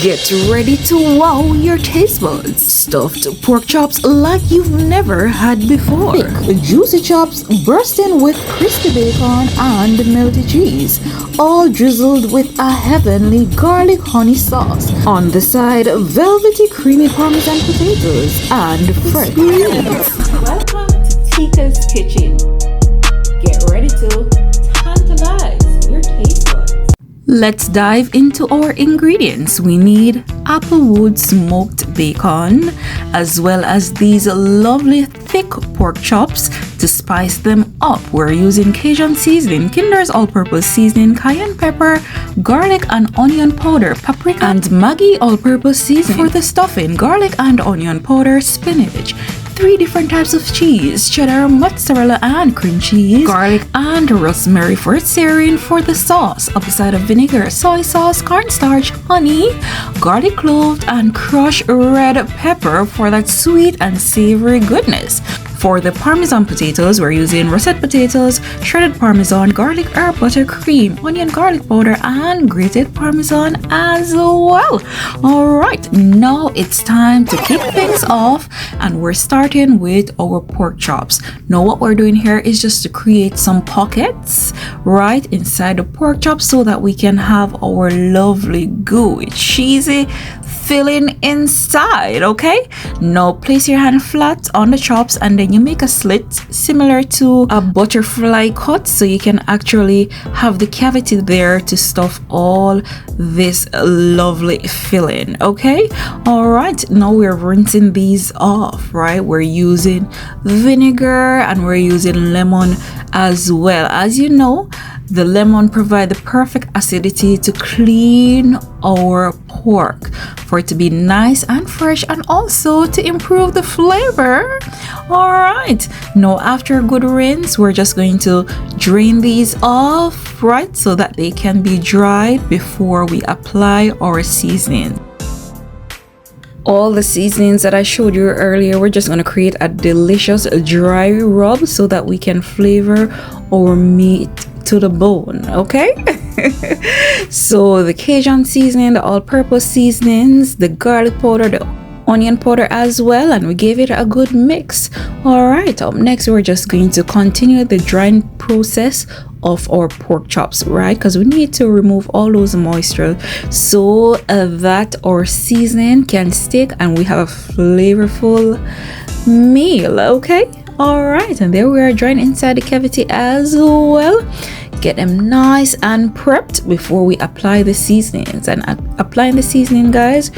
Get ready to wow your taste buds. Stuffed pork chops like you've never had before. Thick, juicy chops bursting with crispy bacon and melty cheese, all drizzled with a heavenly garlic honey sauce. On the side, velvety creamy Parmesan potatoes and fresh greens. Welcome to Tika's Kitchen. Get ready to tantalize your taste buds. Let's dive into our ingredients. We need applewood smoked bacon, as well as these lovely thick pork chops to spice them up. We're using Cajun seasoning, Kinder's all-purpose seasoning, cayenne pepper, garlic and onion powder, paprika, and Maggi all-purpose seasoning. For the stuffing, garlic and onion powder, spinach, 3 different types of cheese: cheddar, mozzarella, and cream cheese, garlic and rosemary. For searing, for the sauce, apple cider vinegar, soy sauce, cornstarch, honey, garlic cloves, and crushed red pepper for that sweet and savory goodness. For the Parmesan potatoes, we're using russet potatoes, shredded Parmesan, garlic, herb, butter, cream, onion, garlic powder, and grated Parmesan as well. Alright, now it's time to kick things off, and we're starting with our pork chops. Now what we're doing here is just to create some pockets right inside the pork chops so that we can have our lovely gooey cheesy filling inside. Okay, now place your hand flat on the chops and then you make a slit similar to a butterfly cut, so you can actually have the cavity there to stuff all this lovely filling. Okay, all right, now we're rinsing these off. Right, we're using vinegar and we're using lemon as well. As you know, the lemon provides the perfect acidity to clean our pork for it to be nice and fresh, and also to improve the flavor. All right, now after a good rinse, we're just going to drain these off, right, so that they can be dried before we apply our seasoning. All the seasonings that I showed you earlier, we're just going to create a delicious dry rub so that we can flavor our meat to the bone. Okay. So the Cajun seasoning, the all-purpose seasonings, the garlic powder, the onion powder as well, and we gave it a good mix. All right, up next we're just going to continue the drying process of our pork chops, right, because we need to remove all those moisture so that our seasoning can stick and we have a flavorful meal. Okay, all right, and there we are, drying inside the cavity as well. Get them nice and prepped before we apply the seasonings. And applying the seasoning, guys,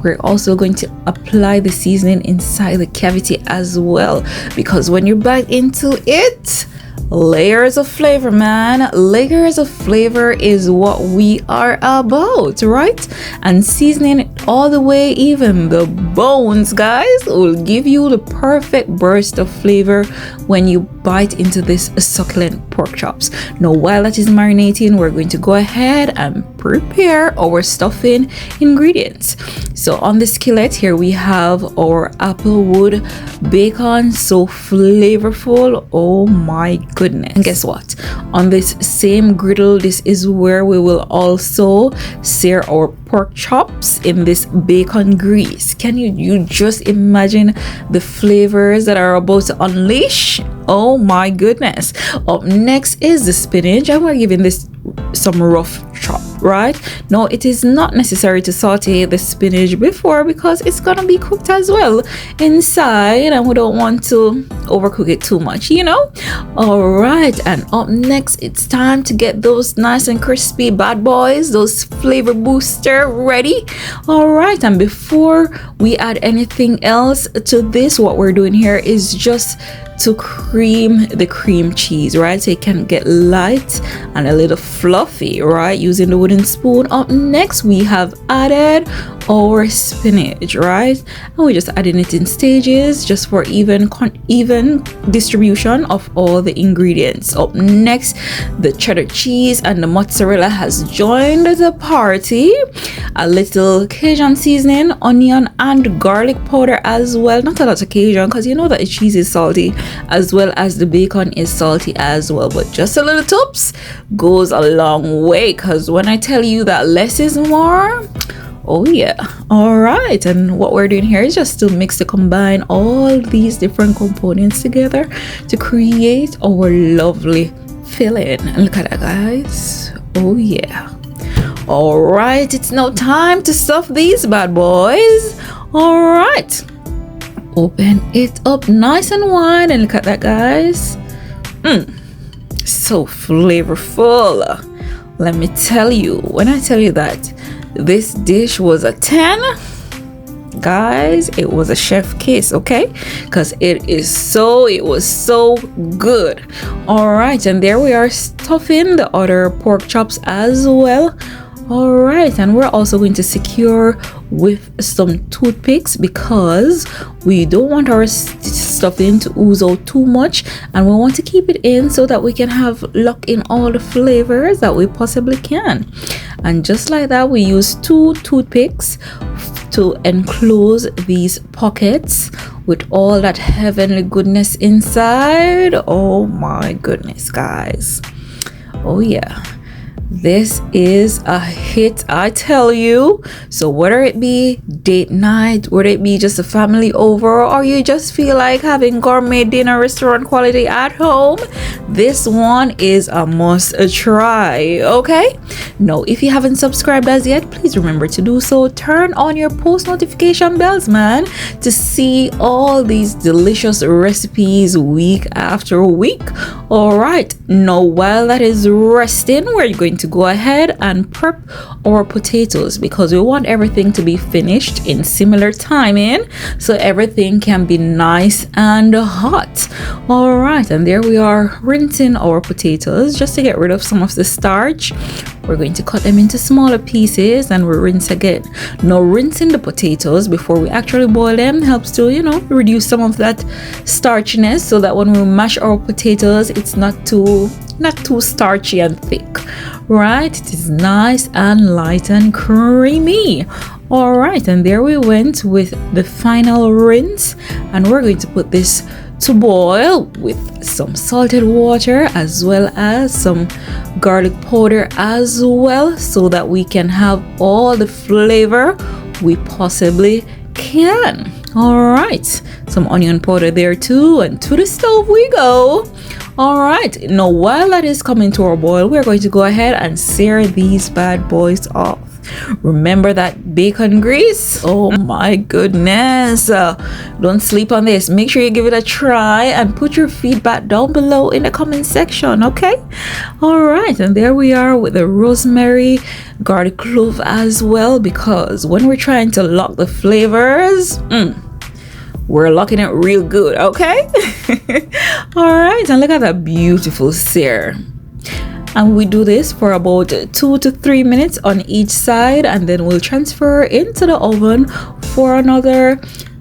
we're also going to apply the seasoning inside the cavity as well, because when you bite into it, layers of flavor, man. Layers of flavor is what we are about, right? And seasoning it all the way, even the bones, guys, will give you the perfect burst of flavor when you bite into this succulent pork chops. Now while that is marinating, we're going to go ahead and prepare our stuffing ingredients. So on the skillet here we have our applewood bacon, so flavorful, oh my goodness. And guess what, on this same griddle, this is where we will also sear our pork chops in this bacon grease. Can you just imagine the flavors that are about to unleash? Oh my goodness. Up next is the spinach, and we're giving this some rough chop, right? No, it is not necessary to saute the spinach before because it's gonna be cooked as well inside, and we don't want to overcook it too much, you know. All right, and up next it's time to get those nice and crispy bad boys, those flavor booster, ready. All right, and before we add anything else to this, what we're doing here is just to cream the cream cheese, right, so it can get light and a little fluffy, right, using the wooden spoon. Up next we have added our spinach, right, and we're just adding it in stages just for even distribution of all the ingredients. Up next, the cheddar cheese and the mozzarella has joined the party. A little Cajun seasoning, onion and garlic powder as well. Not a lot of Cajun because you know that the cheese is salty, as well as the bacon is salty as well, but just a little tips goes a long way, because when I tell you that less is more, Oh yeah. All right, and what we're doing here is just to mix to combine all these different components together to create our lovely filling. And look at that, guys. Oh yeah. All right, it's now time to stuff these bad boys. All right, open it up nice and wide and look at that, guys. So flavorful. Let me tell you, when I tell you that this dish was a 10, guys, it was a chef kiss, okay? Because it was so good. All right, and there we are stuffing the other pork chops as well. All right, and we're also going to secure with some toothpicks because we don't want our stuffing to ooze out too much, and we want to keep it in so that we can have lock in all the flavors that we possibly can. And just like that, we use 2 toothpicks to enclose these pockets with all that heavenly goodness inside. Oh my goodness, guys. Oh yeah, this is a hit, I tell you. So whether it be date night, whether it be just a family over, or you just feel like having gourmet dinner restaurant quality at home, this one is a must try, okay? Now, if you haven't subscribed as yet, please remember to do so. Turn on your post notification bells, man, to see all these delicious recipes week after week. All right, now while that is resting, we're going to go ahead and prep our potatoes because we want everything to be finished in similar timing so everything can be nice and hot. All right, and there we are rinsing our potatoes just to get rid of some of the starch. We're going to cut them into smaller pieces and we rinse again. Now, rinsing the potatoes before we actually boil them helps to, reduce some of that starchiness so that when we mash our potatoes, it's not too starchy and thick, right? It is nice and light and creamy. All right, and there we went with the final rinse, and we're going to put this to boil with some salted water as well as some garlic powder as well so that we can have all the flavor we possibly can. All right, some onion powder there too, and to the stove we go. All right, now while that is coming to our boil, we're going to go ahead and sear these bad boys off. Remember that bacon grease? Oh my goodness. Don't sleep on this. Make sure you give it a try and put your feedback down below in the comment section, okay? All right, and there we are with the rosemary, garlic clove as well, because when we're trying to lock the flavors, we're locking it real good, okay? All right, and look at that beautiful sear. And we do this for about 2 to 3 minutes on each side, and then we'll transfer into the oven for another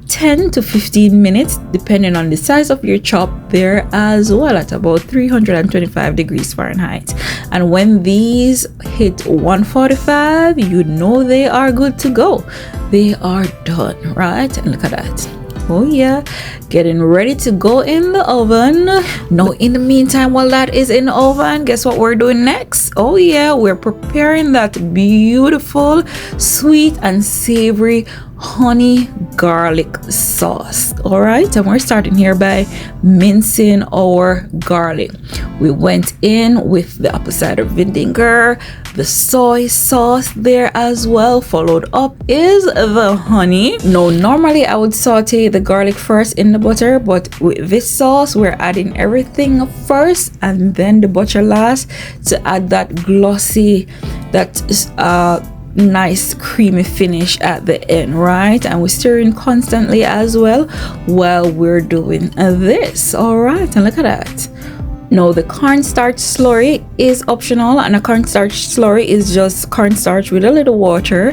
10 to 15 minutes depending on the size of your chop there as well, at about 325 degrees Fahrenheit. And when these hit 145, you know they are good to go. They are done, right? And look at that. Oh yeah, getting ready to go in the oven. Now, in the meantime, while that is in the oven, guess what we're doing next? Oh yeah, we're preparing that beautiful sweet and savory honey garlic sauce. All right, and we're starting here by mincing our garlic. We went in with the apple cider vinegar, the soy sauce there as well. Followed up is the honey. Now, normally I would saute the garlic first in the butter, but with this sauce we're adding everything first and then the butter last to add that glossy, that nice creamy finish at the end, right? And we're stirring constantly as well while we're doing this. All right, and look at that. Now, the cornstarch slurry is optional, and a cornstarch slurry is just cornstarch with a little water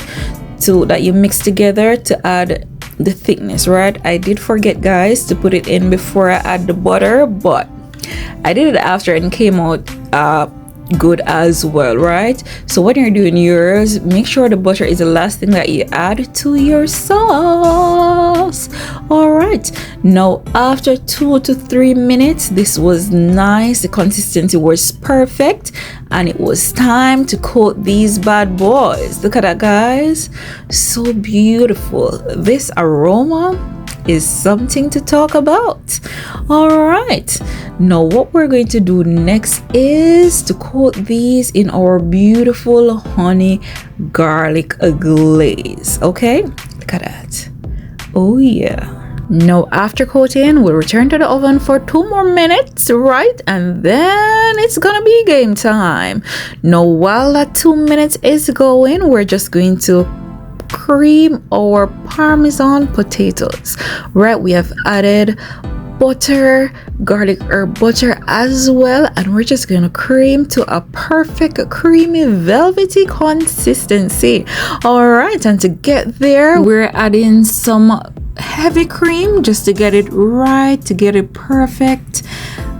that you mix together to add the thickness, right? I did forget, guys, to put it in before I add the butter, but I did it after and came out good as well, right? So when you're doing yours, make sure the butter is the last thing that you add to your sauce. All right, now after 2 to 3 minutes, this was nice, the consistency was perfect, and it was time to coat these bad boys. Look at that, guys, so beautiful. This aroma is something to talk about. All right, now what we're going to do next is to coat these in our beautiful honey garlic glaze. Okay, look at that. Oh yeah. Now after coating, we'll return to the oven for 2 more minutes, right? And then it's gonna be game time. Now while that 2 minutes is going, we're just going to cream our Parmesan potatoes, right? We have added butter, garlic herb butter as well, and we're just gonna cream to a perfect creamy velvety consistency. All right, and to get there, we're adding some heavy cream just to get it right, to get it perfect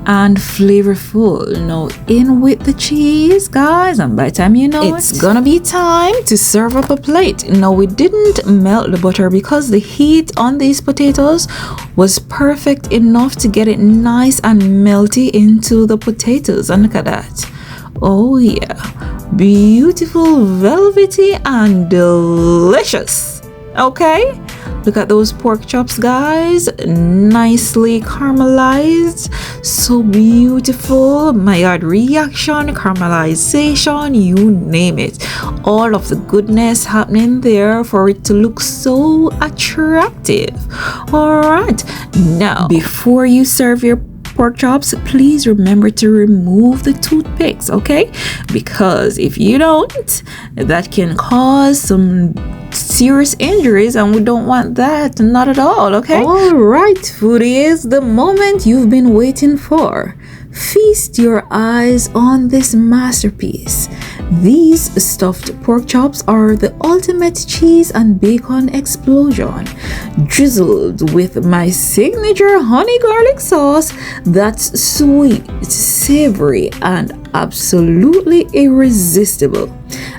and flavorful. Now in with the cheese, guys, and by the time you know it's gonna be time to serve up a plate. Now we didn't melt the butter because the heat on these potatoes was perfect enough to get it nice and melty into the potatoes. And look at that. Oh yeah, beautiful, velvety and delicious. Okay, look at those pork chops, guys, nicely caramelized, so beautiful. My god, reaction, caramelization, you name it, all of the goodness happening there for it to look so attractive. All right, now before you serve your pork chops, please remember to remove the toothpicks, okay? Because if you don't, that can cause some serious injuries, and we don't want that, not at all. Okay, all right, foodies, the moment you've been waiting for. Feast your eyes on this masterpiece. These stuffed pork chops are the ultimate cheese and bacon explosion, drizzled with my signature honey garlic sauce that's sweet, savory, and absolutely irresistible.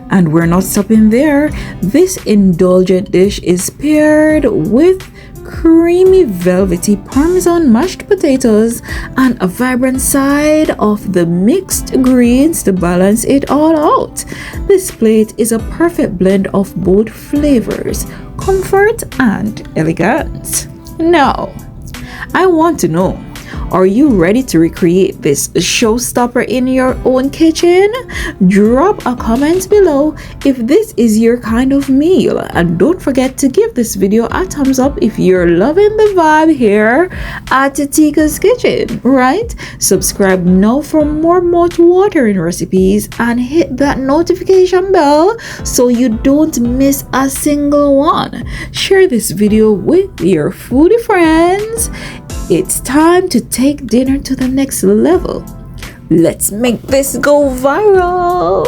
And we're not stopping there. This indulgent dish is paired with creamy velvety Parmesan mashed potatoes and a vibrant side of the mixed greens to balance it all out. This plate is a perfect blend of both flavors, comfort and elegance. Now, I want to know, are you ready to recreate this showstopper in your own kitchen? Drop a comment below if this is your kind of meal, and don't forget to give this video a thumbs up if you're loving the vibe here at Tika's Kitchen, right? Subscribe now for more mouth-watering recipes and hit that notification bell so you don't miss a single one. Share this video with your foodie friends. It's time to take dinner to the next level. Let's make this go viral.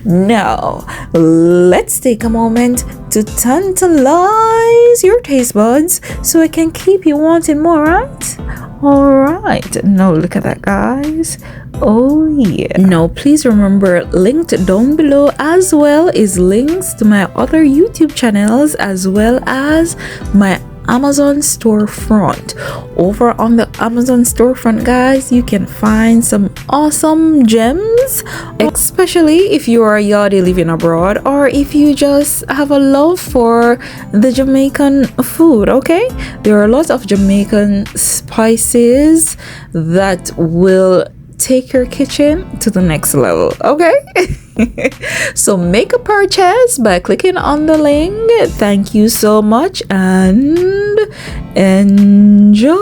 Now, let's take a moment to tantalize your taste buds so it can keep you wanting more, right? All right, now look at that, guys. Oh yeah. Now please remember, linked down below as well is links to my other YouTube channels as well as my Amazon storefront. Over on the Amazon storefront, guys, you can find some awesome gems, especially if you are a yardie living abroad or if you just have a love for the Jamaican food. Okay, there are lots of Jamaican spices that will take your kitchen to the next level. Okay. So make a purchase by clicking on the link. Thank you so much and enjoy.